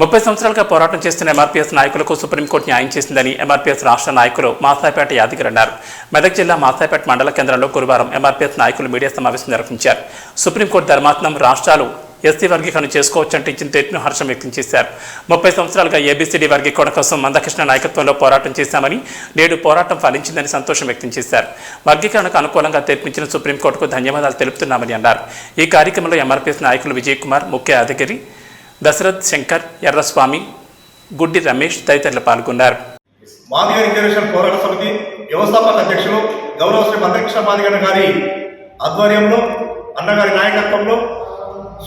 30 సంవత్సరాలుగా పోరాటం చేస్తున్న ఎంఆర్పీఎస్ నాయకులకు సుప్రీంకోర్టు న్యాయం చేసిందని ఎంఆర్పీఎస్ రాష్ట్ర నాయకులు మాసాయిపేట యాదగిరి అన్నారు. మెదక్ జిల్లా మాసాయిపేట మండల కేంద్రంలో గురువారం ఎంఆర్పీఎస్ నాయకులు మీడియా సమావేశం నిర్వహించారు. సుప్రీంకోర్టు ధర్మాసనం రాష్ట్రాలు ఎస్సీ వర్గీకరణ చేసుకోవచ్చంటే ఇచ్చిన తీర్పును హర్షం వ్యక్తం చేశారు. 30 సంవత్సరాలుగా ఏబీసీడీ వర్గీకరణ కోసం మందకృష్ణ నాయకత్వంలో పోరాటం చేశామని, నేడు పోరాటం ఫలించిందని సంతోషం వ్యక్తం చేశారు. వర్గీకరణకు అనుకూలంగా తీర్పిచ్చిన సుప్రీంకోర్టుకు ధన్యవాదాలు తెలుపుతున్నామని అన్నారు. ఈ కార్యక్రమంలో ఎంఆర్పీఎస్ నాయకులు విజయ్ కుమార్, ముఖ్య యాదగిరి, దశరథ్, శంకర్, ఎర్రస్వామి, గుడ్డి రమేష్ తదితరులు పాల్గొన్నారు. మాదిగ రిజర్వేషన్ పోరాట సమితి వ్యవస్థాపక అధ్యక్షులు గౌరవ శ్రీ మందకృష్ణ మాదిగన్న గారి ఆధ్వర్యంలో, అన్నగారి నాయకత్వంలో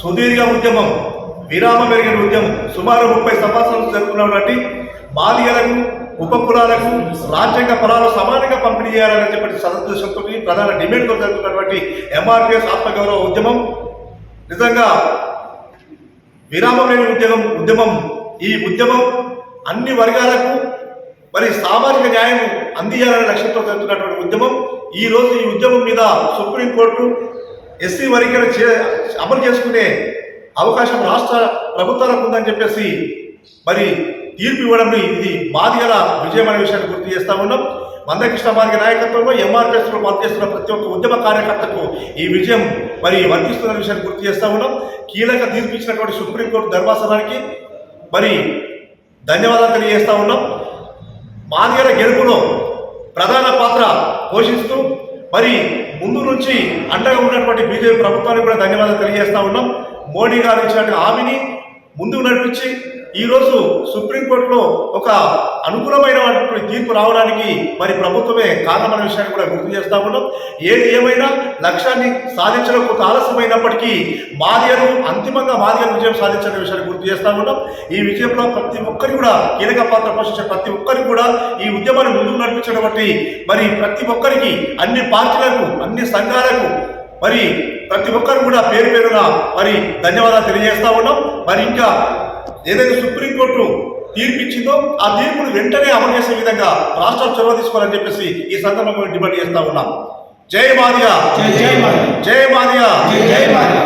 సుదీర్ఘ ఉద్యమం, విరామం పెరిగిన ఉద్యమం సుమారు 30 సంవత్సరాలు జరుగుతున్నటువంటి మాదిగలకు, ఉపకులాలకు రాజ్యాంగ ఫలాలు సమానంగా పంపిణీ చేయాలని చెప్పి సదుద్దేశంతో ప్రధాన డిమాండ్తో జరుగుతున్నటువంటి ఎంఆర్పీఎస్ ఆత్మగౌరవ ఉద్యమం నిజంగా విరామం లేని ఉద్యమం. ఈ ఉద్యమం అన్ని వర్గాలకు మరి సామాజిక న్యాయం అందించాలనే లక్ష్యంతో జరుగుతున్నటువంటి ఉద్యమం. ఈరోజు ఈ ఉద్యమం మీద సుప్రీంకోర్టు ఎస్సీ వర్గీకరణ అమలు చేసుకునే అవకాశం రాష్ట్ర ప్రభుత్వాలకు ఉందని చెప్పేసి మరి తీర్పు ఇవ్వడం ఇది మాదిగల విజయం అనే విషయాన్ని గుర్తు చేస్తా ఉన్నాం. మందకృష్ణ మాదిగ నాయకత్వంలో ఎంఆర్పీఎస్లో పనిచేస్తున్న ప్రతి ఒక్క ఉద్యమ కార్యకర్తకు ఈ విజయం మరి వర్తిస్తున్న విషయాన్ని గుర్తు చేస్తా ఉన్నాం. కీలక తీర్పు ఇచ్చినటువంటి సుప్రీంకోర్టు ధర్మాసనానికి మరి ధన్యవాదాలు తెలియజేస్తా ఉన్నాం. మాదిగల గెలుపులో ప్రధాన పాత్ర పోషిస్తూ మరి ముందు నుంచి అండగా ఉన్నటువంటి బీజేపీ ప్రభుత్వానికి కూడా ధన్యవాదాలు తెలియజేస్తా ఉన్నాం. మోడీ గారు ఇచ్చినటువంటి హామీని ముందుకు నడిపించి ఈరోజు సుప్రీంకోర్టులో ఒక అనుకూలమైనటువంటి తీర్పు రావడానికి మరి ప్రభుత్వమే కారణమైన విషయాన్ని కూడా గుర్తు చేస్తా ఉన్నాం. ఏది ఏమైనా లక్ష్యాన్ని సాధించడం కొంత ఆలస్యమైనప్పటికీ మాదిగలు అంతిమంగా మాదిగల విజయం సాధించిన విషయాన్ని గుర్తు చేస్తా ఉన్నాం. ఈ విజయంలో ప్రతి ఒక్కరికి కూడా కీలక పాత్ర పోషించే ప్రతి ఒక్కరికి కూడా ఈ ఉద్యమాన్ని ముందుకు నడిపించినటువంటి మరి ప్రతి ఒక్కరికి, అన్ని పార్టీలకు, అన్ని సంఘాలకు మరి ప్రతి ఒక్కరు కూడా పేరు పేరున మరి ధన్యవాదాలు తెలియజేస్తా ఉన్నాం. మరి ఇంకా ఏదైతే సుప్రీంకోర్టు తీర్పిచ్చిందో ఆ తీర్పును వెంటనే అమలు చేసే విధంగా రాష్ట్రాలు చొరవ తీసుకోవాలని చెప్పేసి ఈ సందర్భంగా డిమాండ్ చేస్తా ఉన్నాం. జై మాదిగ, జై మాదిగ, జై మాదిగ.